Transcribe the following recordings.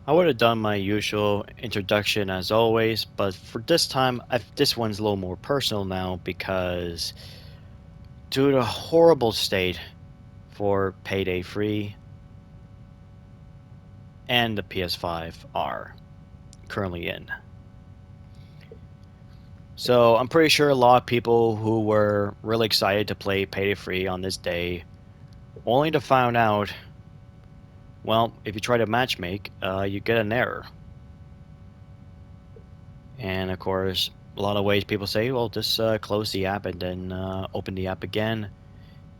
I would have done my usual introduction as always, but for this time, this one's a little more personal now because due to a horrible state for Payday Free and the PS5 are currently in. So I'm pretty sure a lot of people who were really excited to play Payday Free on this day, only to find out, well, if you try to matchmake, you get an error. And of course, a lot of ways people say, well, just close the app and then open the app again.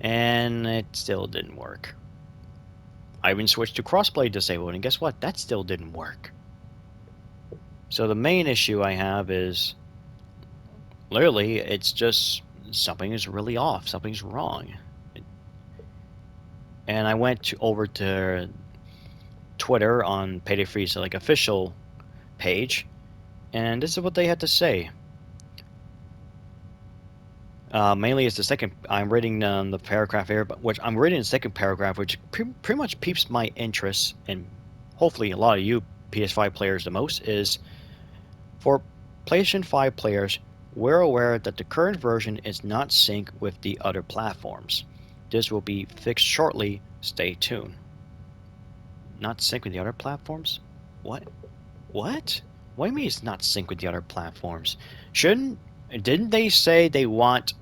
And it still didn't work. I even switched to crossplay disabled, and guess what? That still didn't work. So the main issue I have is literally it's just something is really off, something's wrong. And I went over to Twitter on Payday Free's like official page, and this is what they had to say. Mainly, it's the second. I'm reading the paragraph here, but which I'm reading the second paragraph, which pretty much piques my interest, and hopefully a lot of you PS5 players the most, is for PlayStation 5 players. We're aware that the current version is not synced with the other platforms. This will be fixed shortly. Stay tuned. Not synced with the other platforms? What? What? What do you mean it's not synced with the other platforms? Shouldn't? Didn't they say they want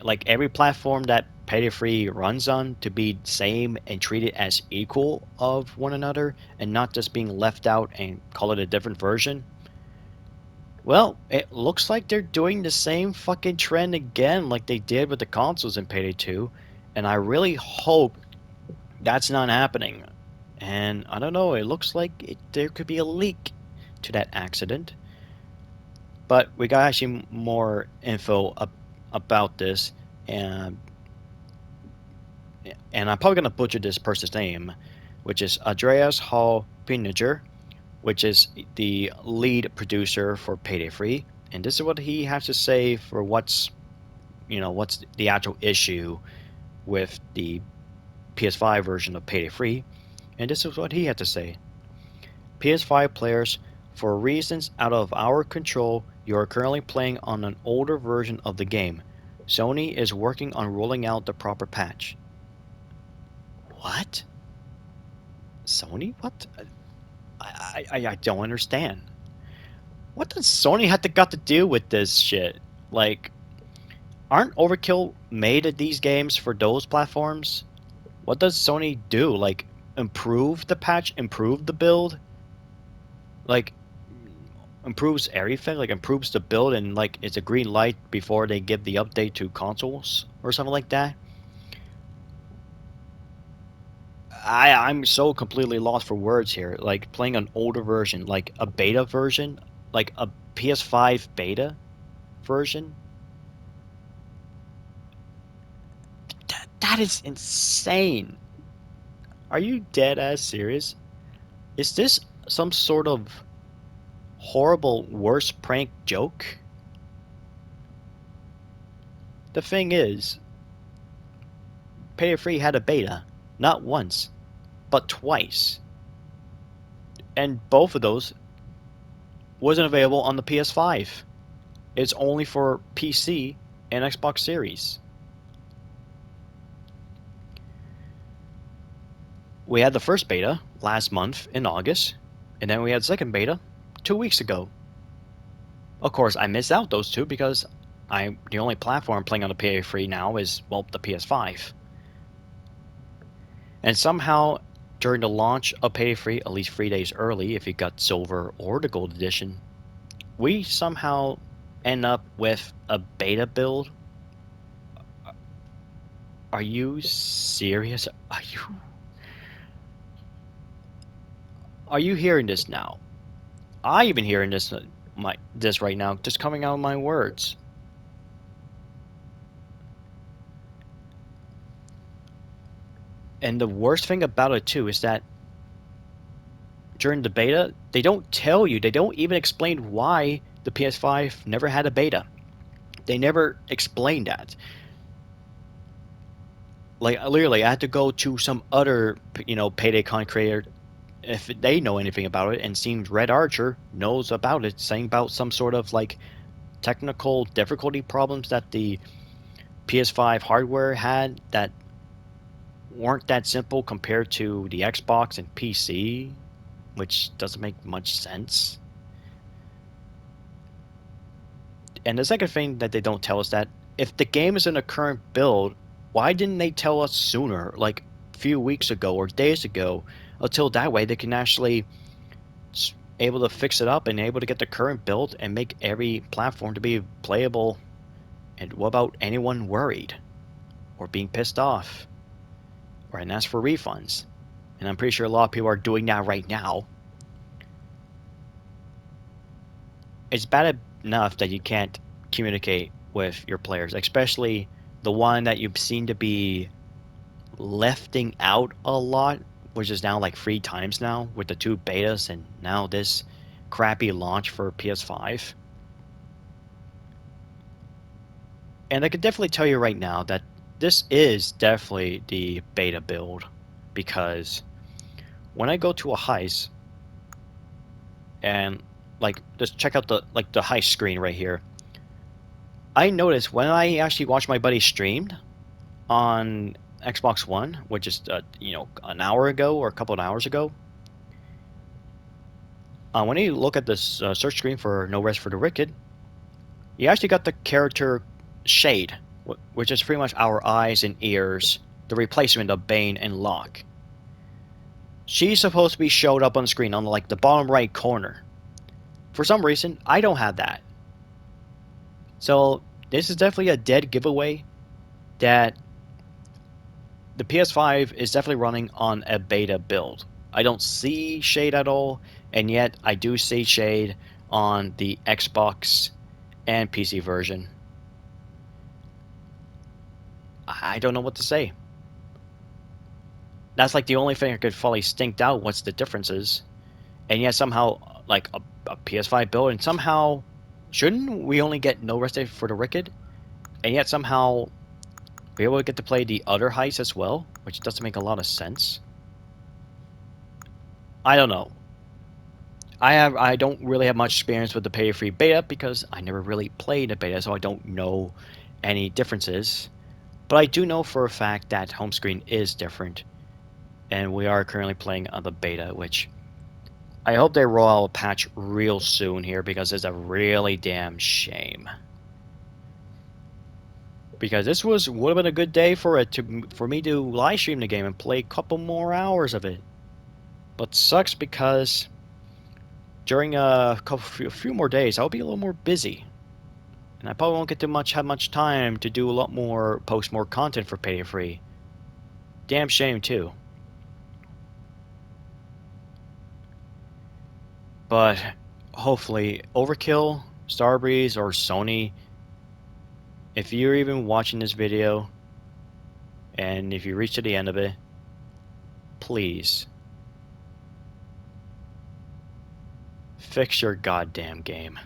like every platform that Payday Free runs on to be same and treated as equal of one another and not just being left out and call it a different version? Well, it looks like they're doing the same fucking trend again like they did with the consoles in Payday 2, and I really hope that's not happening. And I don't know, it looks like there could be a leak to that accident. But we got actually more info about this, and I'm probably gonna butcher this person's name, which is Andreas Hall Pininger, which is the lead producer for Payday Free, and this is what he has to say for what's the actual issue with the PS5 version of Payday Free, and this is what he had to say. PS5 players, for reasons out of our control, you are currently playing on an older version of the game. Sony is working on rolling out the proper patch. What? Sony? What? I don't understand. What does Sony have to got to do with this shit? Like, aren't Overkill made these games for those platforms? What does Sony do? Like, improve the patch, improve the build? Like, improves everything? Like, improves the build and, like, it's a green light before they give the update to consoles or something like that? I'm so completely lost for words here. Like playing an older version, like a beta version, like a PS5 beta version. That is insane. Are you dead ass serious? Is this some sort of horrible worst prank joke? The thing is, Payday Free had a beta, not once, but twice. And both of those wasn't available on the PS5. It's only for PC and Xbox Series. We had the first beta last month in August, and then we had second beta 2 weeks ago. Of course, I missed out those two because the only platform playing on the PS3 now is, well, the PS5. And somehow, during the launch of Payday 3, at least 3 days early, if you got Silver or the Gold Edition, we somehow end up with a beta build. Are you serious? Are you hearing this now? I even hearing this right now, just coming out of my words. And the worst thing about it too is that during the beta, they don't tell you, they don't even explain why the PS5 never had a beta. They never explained that. Like literally, I had to go to some other, Payday content creator if they know anything about it, and seems Red Archer knows about it, saying about some sort of like technical difficulty problems that the PS5 hardware had that weren't that simple compared to the Xbox and PC, which doesn't make much sense. And the second thing that they don't tell us that if the game is in a current build, why didn't they tell us sooner, like a few weeks ago or days ago, until that way they can actually able to fix it up and able to get the current build and make every platform to be playable. And what about anyone worried or being pissed off or and ask for refunds? And I'm pretty sure a lot of people are doing that right now. It's bad enough that you can't communicate with your players, especially the one that you seem to be lefting out a lot, which is now like 3 times now with the 2 betas and now this crappy launch for PS5. And I can definitely tell you right now that this is definitely the beta build, because when I go to a heist and like just check out the heist screen right here, I noticed when I actually watched my buddy streamed on Xbox One, which is an hour ago or a couple of hours ago. When you look at this search screen for No Rest for the Wicked, you actually got the character Shade, which is pretty much our eyes and ears, the replacement of Bane and Locke. She's supposed to be showed up on the screen on like the bottom right corner. For some reason, I don't have that. So this is definitely a dead giveaway that the PS5 is definitely running on a beta build. I don't see Shade at all, and yet I do see Shade on the Xbox and PC version. I don't know what to say. That's like the only thing I could fully stink out what's the differences. And yet somehow, like a PS5 build, and somehow, shouldn't we only get No Rest for the Wicked? And yet somehow, we able to get to play the other heists as well, which doesn't make a lot of sense. I don't know. I don't really have much experience with the Payday free beta because I never really played a beta, so I don't know any differences. But I do know for a fact that home screen is different, and we are currently playing on the beta, which I hope they roll out a patch real soon here, because it's a really damn shame. Because this would have been a good day for me to live stream the game and play a couple more hours of it. But sucks because during a few more days I'll be a little more busy, and I probably won't get to have much time to do a lot more, post more content for Payday Free. Damn shame too. But hopefully Overkill, Starbreeze, or Sony, if you're even watching this video and if you reach to the end of it, please fix your goddamn game.